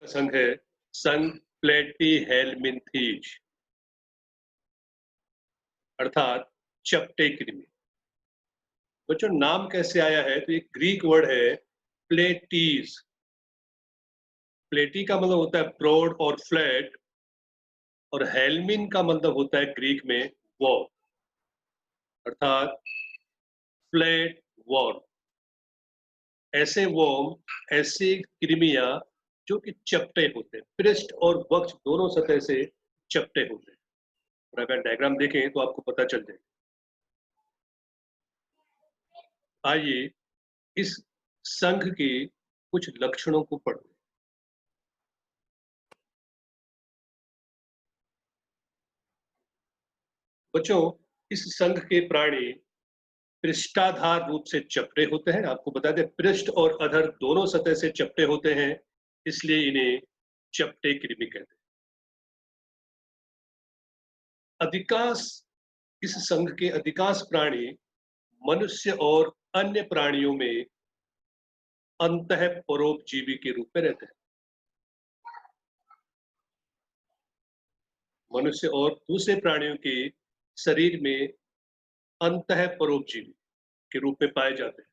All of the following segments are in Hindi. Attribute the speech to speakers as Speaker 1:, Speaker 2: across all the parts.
Speaker 1: संघ है संघ प्लेटीहेल्मिन्थीज अर्थात चपटे कृमि। बच्चों नाम कैसे आया है, तो ये ग्रीक वर्ड है प्लेटीज। प्लेटी का मतलब होता है ब्रॉड और फ्लैट, और हेल्मिन का मतलब होता है ग्रीक में वॉर्म, अर्थात फ्लैट वॉर्म। ऐसे वॉर्म ऐसे कृमियां जो कि चपटे होते हैं, पृष्ठ और वक्ष दोनों सतह से चपटे होते हैं। और अगर डायग्राम देखें तो आपको पता चल जाएगा। आइए इस संघ के कुछ लक्षणों को पढ़ते हैं। बच्चों इस संघ के प्राणी पृष्ठाधार रूप से चपटे होते हैं। आपको बता दें पृष्ठ और अधर दोनों सतह से चपटे होते हैं, इसलिए इन्हें चपटे कृमि कहते हैं। अधिकांश इस संघ के अधिकांश प्राणी मनुष्य और अन्य प्राणियों में अंतः परोपजीवी के रूप में रहते हैं। मनुष्य और दूसरे प्राणियों के शरीर में अंतः परोपजीवी के रूप में पाए जाते हैं।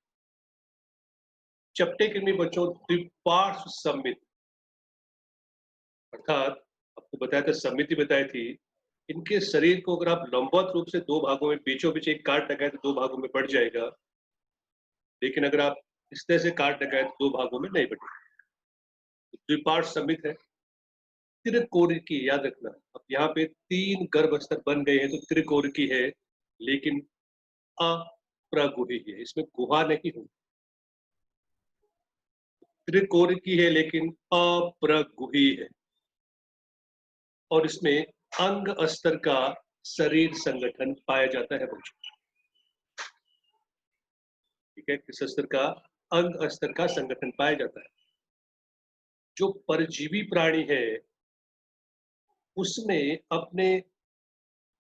Speaker 1: चपटे कृमि बच्चों द्विपार्श्व सममित, अर्थात आपको बताया था, समिति बताई थी, इनके शरीर को अगर आप लंबवत रूप से दो भागों में बीचों बीच एक काट लगाए तो दो भागों में बढ़ जाएगा, लेकिन अगर आप इस तरह से काट लगाए तो दो भागों में नहीं बढ़ेगा। द्विपार्श्व सममित है। त्रिकोणिकी याद रखना, अब यहाँ पे 3 गर्भ स्तर बन गए हैं तो त्रिकोणिकी है, लेकिन अप्रगुही है, इसमें गुहा नहीं होगी। त्रिकोणिकी है लेकिन अप्रगुही है, और इसमें अंग स्तर का शरीर संगठन पाया जाता है बच्चों। ठीक है, किस स्तर का? अंग स्तर का संगठन पाया जाता है। जो परजीवी प्राणी है उसमें अपने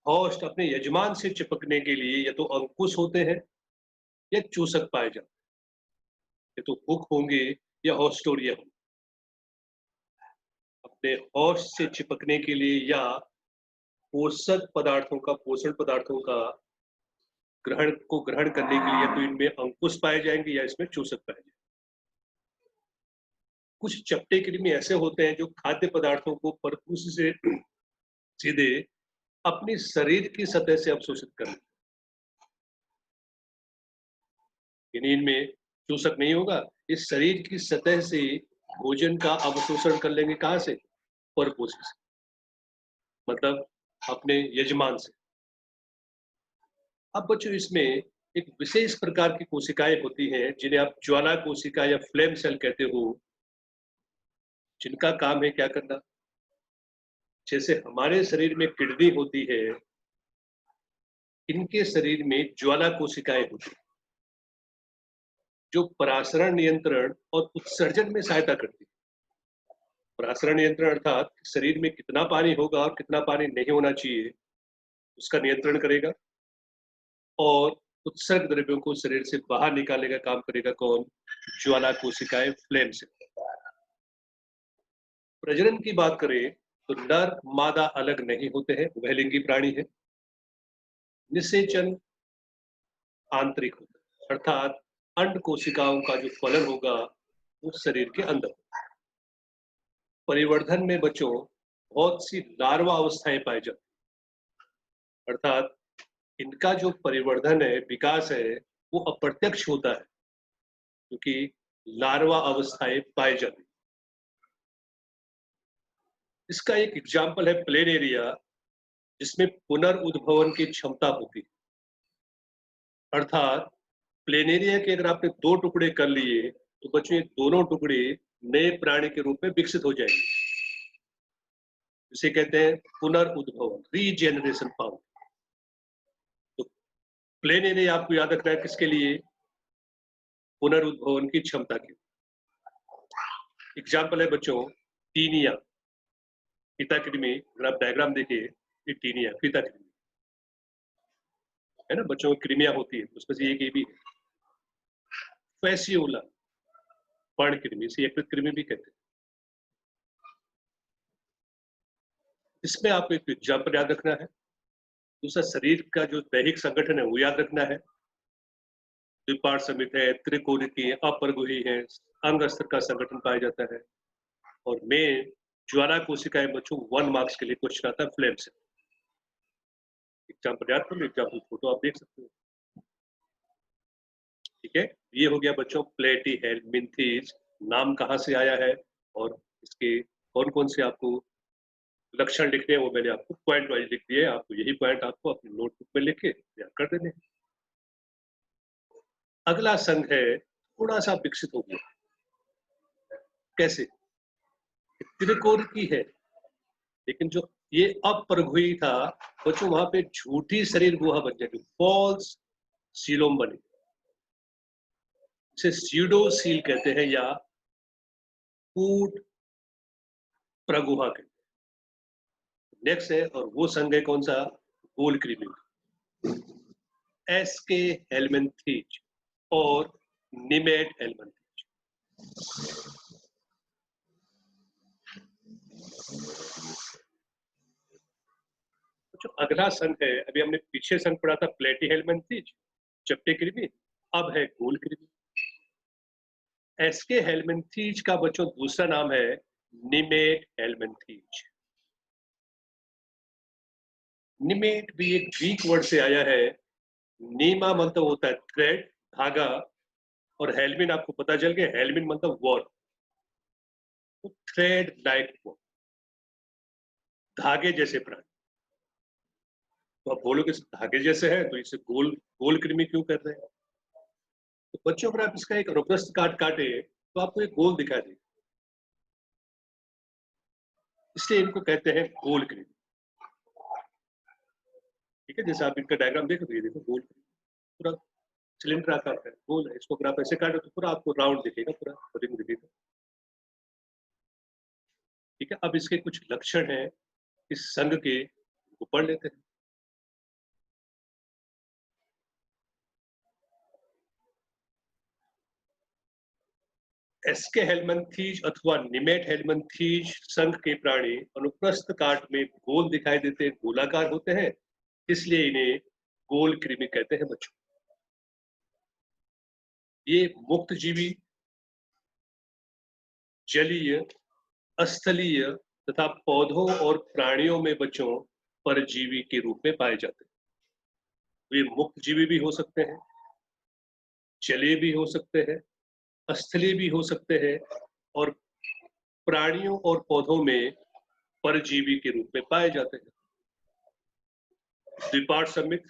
Speaker 1: होस्ट, अपने यजमान से चिपकने के लिए या तो अंकुश होते हैं या चूसक पाए जाते हैं, या तो हुक होंगे या हॉस्टोरिया होंगे। अपने होस्ट से चिपकने के लिए या पोषक पदार्थों का, पोषण पदार्थों का ग्रहण करने के लिए तो इनमें अंकुश पाए जाएंगे या इसमें चूसक पाए जाएंगे। कुछ चपटे कृमि ऐसे होते हैं जो खाद्य पदार्थों को परकुश से सीधे अपनी शरीर की सतह से अवशोषित कर लेते हैं। इनमें चूसक नहीं होगा, इस शरीर की सतह से भोजन का अवशोषण कर लेंगे। कहां से? परकुश से, मतलब अपने यजमान से। अब बच्चों इसमें एक विशेष प्रकार की कोशिकाएं होती हैं जिन्हें आप ज्वाला कोशिका या फ्लेम सेल कहते हो, जिनका काम है क्या करना? जैसे हमारे शरीर में किडनी होती है, इनके शरीर में ज्वाला कोशिकाएं होती हैं जो परासरण नियंत्रण और उत्सर्जन में सहायता करती है। परासरण नियंत्रण अर्थात शरीर में कितना पानी होगा और कितना पानी नहीं होना चाहिए उसका नियंत्रण करेगा, और उत्सर्ग द्रव्यों को शरीर से बाहर निकालने का काम करेगा कौन? ज्वाला कोशिकाएं, फ्लेम सेल। प्रजनन की बात करें तो नर मादा अलग नहीं होते हैं, उभयलिंगी प्राणी है। निषेचन आंतरिक होता है, अर्थात अंड कोशिकाओं का जो फलन होगा वो शरीर के अंदर। परिवर्धन में बच्चों बहुत सी लार्वा अवस्थाएं पाई जाती, अर्थात इनका जो परिवर्धन है, विकास है, वो अप्रत्यक्ष होता है क्योंकि लार्वा अवस्थाएं पाई जाती। इसका एक एग्जाम्पल है प्लेनेरिया, जिसमें पुनर्उद्भवन की क्षमता होती है। अर्थात प्लेनेरिया के अगर आपने 2 टुकड़े कर लिए तो बच्चों ये दोनों टुकड़े नए प्राणी के रूप में विकसित हो जाएंगे, इसे कहते हैं पुनर्उद्भवन, रीजेनरेशन पावर। तो प्लेनेरिया आपको याद रखना है किसके लिए? पुनर्उद्भवन की क्षमता के। एग्जाम्पल है बच्चों टीनिया, फीता कृमि। अगर आप डायग्राम देखिए, ये टीनिया, फीता कृमि है ना बच्चों, कृमिया होती है, उसमें से एक ये भी है फैसियोला, पर्ण कृमि, इसे यकृत कृमि भी कहते हैं। इसमें आपको एक एग्जाम्पल याद रखना है, दूसरा शरीर का जो दैहिक संगठन है वो याद रखना है, द्विपार्श्व समित है, त्रिकोणिकी, अपरगुही है, अंग स्तर का संगठन पाया जाता है, और मेन ज्वाला कोशिकाएं बच्चों 1 मार्क्स के लिए क्वेश्चन आता है फ्लेम से। एग्जाम्पल याद कर लो, एग्जाम्पल फोटो आप देख सकते हो। ठीक है, ये हो गया बच्चों प्लेटीहेल्मिन्थेस, नाम कहाँ से आया है और इसके कौन कौन से आपको लक्षण लिखने हैं वो मैंने आपको पॉइंट वाइज लिख दिए, आपको यही पॉइंट आपको अपनी नोटबुक में लिख के याद कर देने। अगला संघ है थोड़ा सा विकसित हो गया, कैसे? त्रिकोण की है, लेकिन जो ये अपरघुई था बच्चों, वहां पे झूठी शरीर गुहा बन जाएगी, फॉल्स सीलोम बने, इसे सीडो सील कहते हैं या कूट प्रगुहा कहते हैं। नेक्स्ट है, और वो संघ है कौन सा? गोल कृमि, एसके हेलमेंथीज और निमेट हेलमेंथीज। जो अगला संघ है, अभी हमने पीछे संघ पढ़ा था प्लेटी हेलमेंथीज, चपटे कृमि, अब है गोल कृमि। एसके हेलमेंथीज का बच्चों दूसरा नाम है निमेट हेलमेंथीज। निमेट भी एक ग्रीक वर्ड से आया है, नीमा मतलब होता है थ्रेड, धागा, और हेलमिन आपको पता चल गया, हेलमिन मतलब वॉर, तो थ्रेड लाइक वॉर, धागे जैसे प्राणी। तो आप बोलोगे धागे जैसे है तो इसे गोल गोल कृमि क्यों कर रहे हैं? तो बच्चों अगर आप इसका एक अनुप्रस्थ काट काटे तो आपको एक गोल दिखाई देगा, इसलिए इनको कहते हैं गोल कृमि। ठीक है, जैसे आप इनका डायग्राम देखो तो ये देखो गोल कृमि, पूरा सिलेंडर आकार का गोल है, इसको अगर आप ऐसे काटो तो पूरा आपको राउंड दिखेगा, पूरा रिंग दिखेगा। ठीक है, अब इसके कुछ लक्षण हैं इस संघ के, वो पढ़ लेते हैं। एस्के हेलमंथीज अथवा निमेट हेलमंथीज संघ के प्राणी अनुप्रस्थ काट में गोल दिखाई देते, गोलाकार होते हैं, इसलिए इन्हें गोल कृमि कहते हैं बच्चों। ये मुक्त जीवी, जलीय, स्थलीय तथा पौधों और प्राणियों में बच्चों परजीवी के रूप में पाए जाते हैं। वे मुक्त जीवी भी हो सकते हैं, जलीय भी हो सकते हैं, स्थलीय भी हो सकते हैं, और प्राणियों और पौधों में परजीवी के रूप में पाए जाते हैं। द्विपार्श्व समित,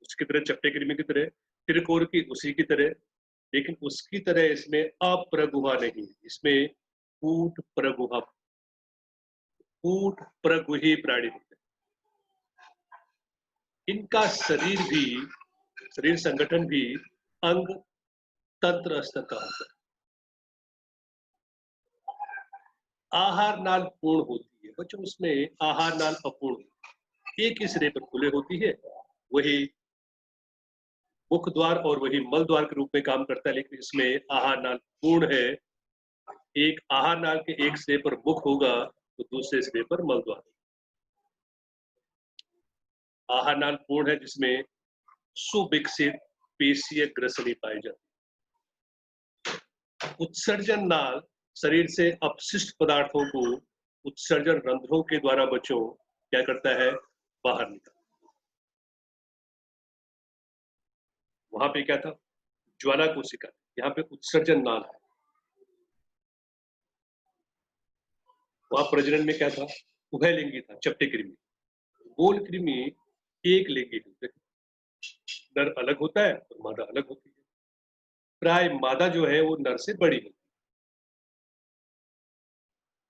Speaker 1: उसकी तरह चपटे कृमि की तरह, त्रिकोण की उसी की तरह, लेकिन उसकी तरह इसमें अप्रगुहा नहीं, इसमें कूट प्रगुहा, कूट प्रगुही प्राणी होते हैं। इनका शरीर भी, शरीर संगठन भी अंग तंत्र स्तर का होता है। आहार नाल पूर्ण होती है बच्चों, उसमें आहार नाल अपूर्ण, एक ही सिरे पर खुले होती है, वही मुख द्वार और वही मल द्वार के रूप में काम करता है, लेकिन इसमें आहार नाल पूर्ण है। एक आहार नाल के एक सिरे पर मुख होगा तो दूसरे सिरे पर मल द्वार। आहार नाल पूर्ण है जिसमें सुविकसित पेशीय ग्रसनी पाई जाती है। उत्सर्जन नाल शरीर से अपशिष्ट पदार्थों को उत्सर्जन रंध्रों के द्वारा बच्चों क्या करता है, बाहर निकाल। वहां पे क्या था, ज्वाला कोशिका, यहाँ पे उत्सर्जन नाल है। वहां प्रजनन में क्या था, उभयलिंगी था, चपटे कृमि। गोल कृमि एक लिंगी होते हैं, नर अलग होता है और मादा अलग होती है। प्राय मादा जो है वो नर से बड़ी होती है।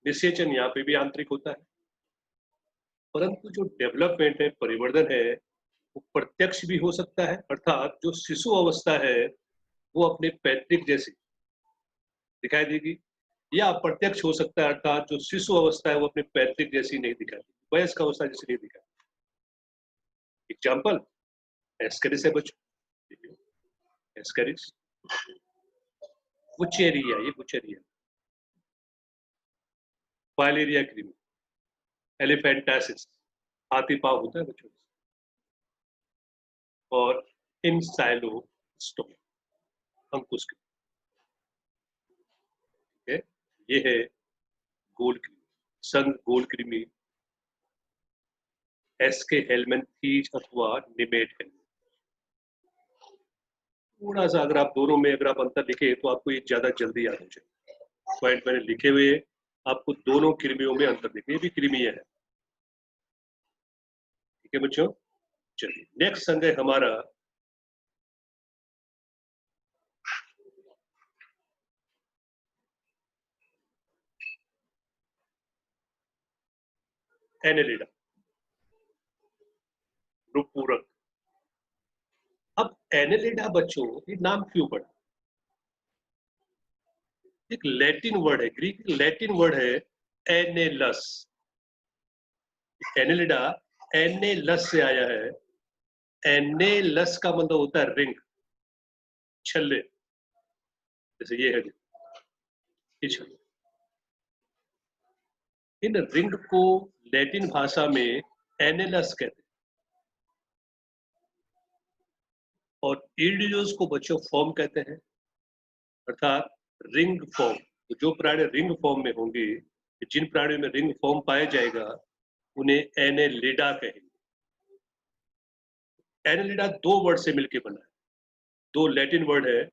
Speaker 1: निषेचन यहाँ पे भी आंतरिक होता है, परंतु जो डेवलपमेंट है, परिवर्धन है, वो प्रत्यक्ष भी हो सकता है, अर्थात जो शिशु अवस्था है वो अपने पैतृक जैसी दिखाई देगी, या अप्रत्यक्ष हो सकता है, अर्थात जो शिशु अवस्था है वो अपने पैतृक जैसी नहीं दिखाई देगी, वयस्क अवस्था जैसी नहीं दिखाई। एग्जाम्पल एस्करिस है बच्चों, एस्करिस, बुचेरिया, ये बुचेरिया, फाइलेरिया कृमि, एलिफेंटासिस हाथी पाँव होता है बच्चों, और इंसाइलोस्टोम अंकुश के, ठीक है। ये है गोल कृमि, संघ गोल कृमि, एस्के हेलमिंथीज अथवा निमेट हेलमिंथ। थोड़ा सा अगर आप दोनों में अगर आप अंतर लिखे तो आपको ये ज्यादा जल्दी याद हो जाए। पॉइंट मैंने लिखे हुए, आपको दोनों कृमियों में अंतर लिखे, ये भी कृमि है, ठीक है बच्चों। चलिए नेक्स्ट संघ है हमारा एनेलिडा, रूपपूरक। अब एनेलिडा बच्चों ये नाम क्यों पड़ा? एक लैटिन वर्ड है, ग्रीक लैटिन वर्ड है एनेलस। एनेलिडा एनेलस से आया है। एनेलस का मतलब होता है रिंग, छल्ले, जैसे ये है ये छल्ले। इन रिंग को लैटिन भाषा में एनेलस कहते हैं, और ईडियोस को बच्चों फॉर्म कहते हैं, अर्थात रिंग फॉर्म। तो जो प्राणी रिंग फॉर्म में होंगे, जिन प्राणियों में रिंग फॉर्म पाया जाएगा, उन्हें एनेलिडा कहेंगे। एनेलिडा दो वर्ड से मिलकर बना है, दो लैटिन वर्ड है,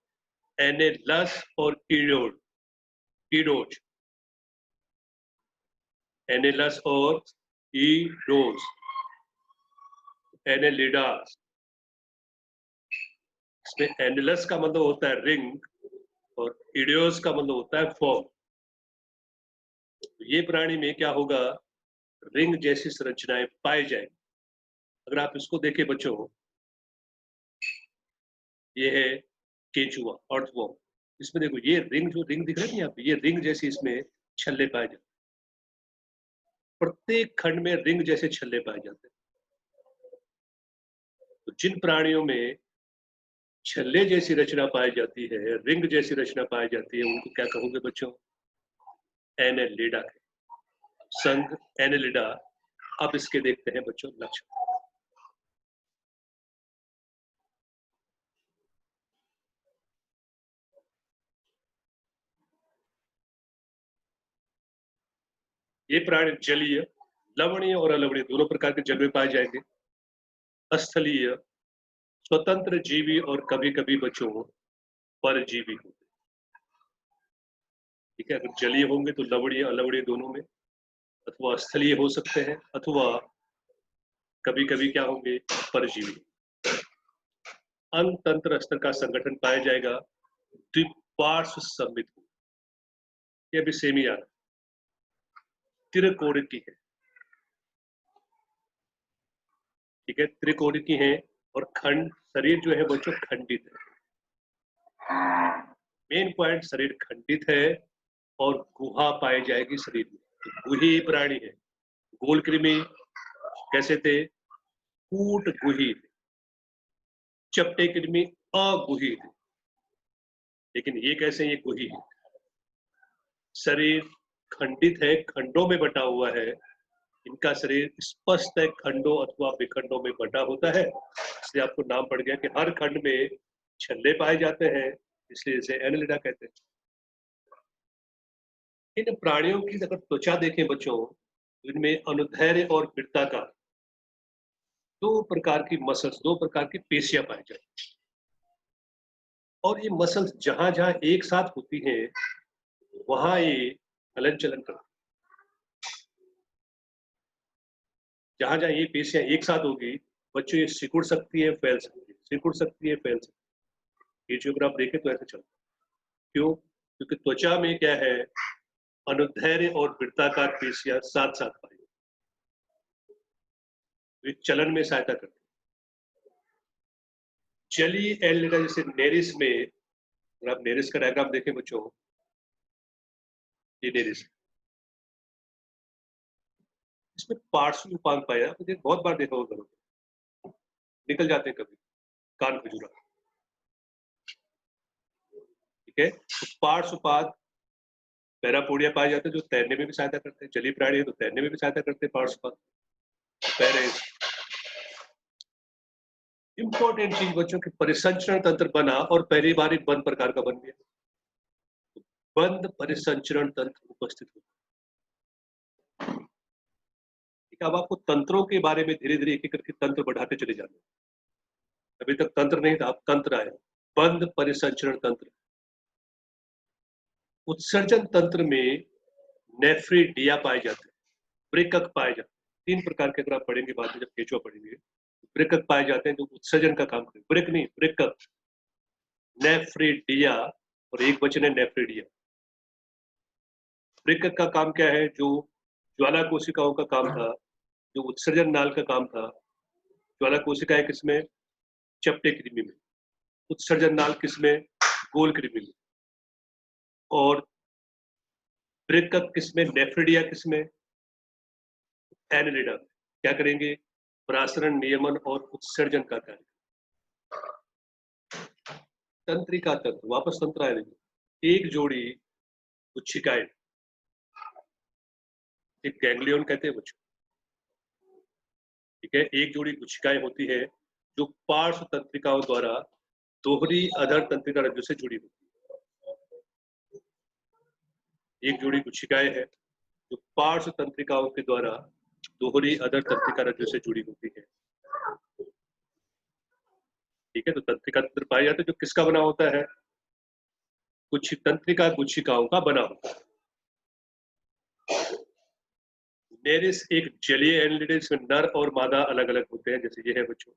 Speaker 1: एनेलस और ईडोड, ईडोज, एनेलस और ईडोज, एनेलिडा। इसमें एनेलस का मतलब होता है रिंग, और ईडियोस का मतलब होता है फॉर्म। ये प्राणी में क्या होगा, रिंग जैसी संरचनाएं पाई जाएंगी। अगर आप इसको देखें बच्चों, ये है केचुआ, अर्थवॉर्म। इसमें देखो ये रिंग, जो रिंग दिख रही है यहाँ पे, ये रिंग जैसी इसमें छल्ले पाए जाते हैं। प्रत्येक खंड में रिंग जैसे छल्ले पाए जाते हैं। तो जिन प्राणियों में छल्ले जैसी रचना पाई जाती है, रिंग जैसी रचना पाई जाती है, उनको क्या कहोगे बच्चों? एनेलिडा। संघ एनेलिडा। अब इसके देखते हैं बच्चों लक्षण। ये प्राणी जलीय, लवणीय और अलवणीय दोनों प्रकार के जल में पाए जाएंगे। स्थलीय, स्वतंत्र जीवी और कभी कभी बच्चों परजीवी होते हैं, ठीक है। अगर जलीय होंगे तो लवणीय अलवणीय दोनों में, अथवा स्थलीय हो सकते हैं, अथवा कभी कभी क्या होंगे, परजीवी। अंग तंत्र स्तर का संगठन पाया जाएगा। द्विपार्श्व सममित, ये भी सेम ही आ रहा है। त्रिकोण की है, ठीक है, त्रिकोण की है। और खंड, शरीर जो है बच्चों खंडित है। मेन पॉइंट, शरीर खंडित है और गुहा पाई जाएगी शरीर में। तो गुही प्राणी है। गोल कृमि कैसे थे? कूट गुही थे। चपटे कृमि अगुही थे, लेकिन ये कैसे, ये गुही है। शरीर खंडित है, खंडों में बटा हुआ है। इनका शरीर स्पष्ट है, खंडों अथवा विखंडों में बटा होता है। इसलिए आपको नाम पड़ गया कि हर खंड में छल्ले पाए जाते हैं, इसलिए इसे एनेलिडा कहते हैं। इन प्राणियों की अगर त्वचा देखें बच्चों, तो इनमें अनुदैर्ध्य और वृत्ताकार दो प्रकार की मसल्स, दो प्रकार की पेशियां पाई जाती हैं। और ये मसल्स जहां जहां एक साथ होती हैं, वहां ये हलन चलन करती हैं। जहां जहां ये पेशियां एक साथ होगी बच्चों, ये सिकुड़ सकती है, फैल सकती है, सिकुड़ सकती है, फैल सकती है। ये जो अगर आप देखें तो ऐसे चलता है। क्यों? क्योंकि त्वचा में क्या है, अनुदैर्ध्य और वृत्ताकार पेशियां साथ साथ पाई जाती हैं, चलन में सहायता करती है। जलीय एनिलिडा जैसे नेरिस में, अगर आप नेरिस का डायग्राम देखें बच्चों, ये नेरिस, इसमें पार्श्व उपांग पाया, मुझे बहुत बार देखा होगा, निकल जाते हैं कभी, कान खजूरा, ठीक है। तो पार्श्व उपांग पैरापोडिया पाए जाते हैं जो तैरने में भी सहायता करते हैं, जलीय प्राणी है तो तैरने में भी सहायता करते हैं पार्ट्स पर। पैरेज इंपॉर्टेंट चीज बच्चों की परिसंचरण तंत्र बना और पहली बार ही बंद प्रकार का बन गया, बंद परिसंचरण तंत्र उपस्थित हो। ठीक है, अब आपको तंत्रों के बारे में धीरे धीरे एक एक करके तंत्र बढ़ाते चले जाना। अभी तक तंत्र नहीं था, अब तंत्र आया, बंद परिसंचरण तंत्र। उत्सर्जन तंत्र में नेफ्रिडिया पाए जाते हैं, वृक्कक पाए जाते हैं। 3 प्रकार के, अगर आप पढ़ेंगे बाद में जब केचुआ पढ़ेंगे, वृक्कक पाए जाते हैं जो उत्सर्जन का काम करते, वृक्क नहीं वृक्कक, नेफ्रिडिया, और एक वचन है नेफ्रिडिया। वृक्कक का काम क्या है? जो ज्वाला कोशिकाओं का काम था, जो उत्सर्जन नाल का काम था। ज्वाला कोशिकाएं किसमें? चपटे कृमि में। उत्सर्जन नाल किसमें? गोल कृमि में। और वृक्कक किसमें? नेफ्रिडिया किसमें? एनेलिडा। क्या करेंगे? प्रासरण, नियमन और उत्सर्जन का कार्य। तंत्रिका तंत्र, वापस तंत्र आया देखिए। एक जोड़ी कोशिकाएं, एक गैंग्लियन कहते हैं बच्चों, ठीक है। एक जोड़ी कोशिकाएं होती है जो पार्श्व तंत्रिकाओं द्वारा दोहरी अधर तंत्रिका रज्जु से जुड़ी होती है। एक जोड़ी कोशिकाएं है जो पार्श्व तंत्रिकाओं के द्वारा दोहरी अधर तंत्रिका रज्जु से जुड़ी होती है। ठीक है, तो तंत्रिका तंत्र पाया जाता है जो किसका बना होता है? कुछ तंत्रिका कोशिकाओं का बना होता है। नेरिस एक जलीय एनिलिडा जिसमें नर और मादा अलग अलग होते हैं, जैसे ये है बच्चों।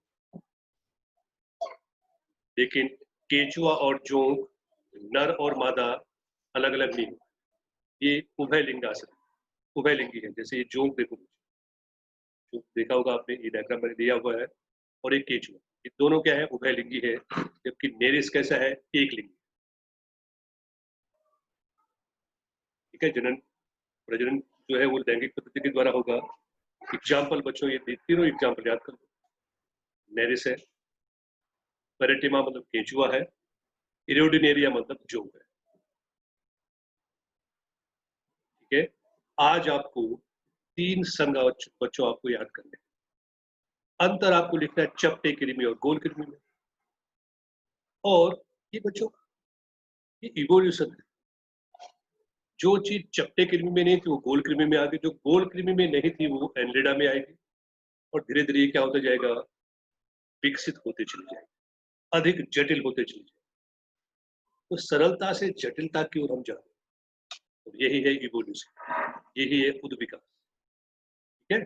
Speaker 1: लेकिन केचुआ और जोंक नर और मादा अलग अलग नहीं, ये उभयलिंगासन, उभयलिंगी है। जैसे ये जोंक देखो, जोंक देखा होगा आपने, ये डायग्राम मैंने दिया हुआ है। और एक केचुआ, ये दोनों क्या है? उभयलिंगी है। जबकि नेरिस कैसा है? एक लिंगी। ठीक है, जनन प्रजनन जो है वो लैंगिक पद्धति के द्वारा होगा। एग्जाम्पल बच्चों, ये तीनों एग्जाम्पल याद कर लो। नेरिस है, पेरेटिमा मतलब केचुआ है, इरियोडिनेरिया मतलब जोंक है। ठीक है, आज आपको 3 संघ बच्चों आपको याद करने हैं। अंतर आपको लिखना है चपटे कृमि और गोल कृमि में। और ये बच्चों, ये इवोल्यूशन है। जो चीज चपटे कृमि में नहीं थी वो गोल कृमि में आ गई, जो गोल कृमि में नहीं थी वो एनलिडा में आएगी। और धीरे धीरे क्या होता जाएगा? विकसित होते चले जाएगा, अधिक जटिल होते चले जाएगा। तो सरलता से जटिलता की ओर हम जा रहे हैं, और यही है इवोल्यूशन, यही है उद्विकास। ठीक है।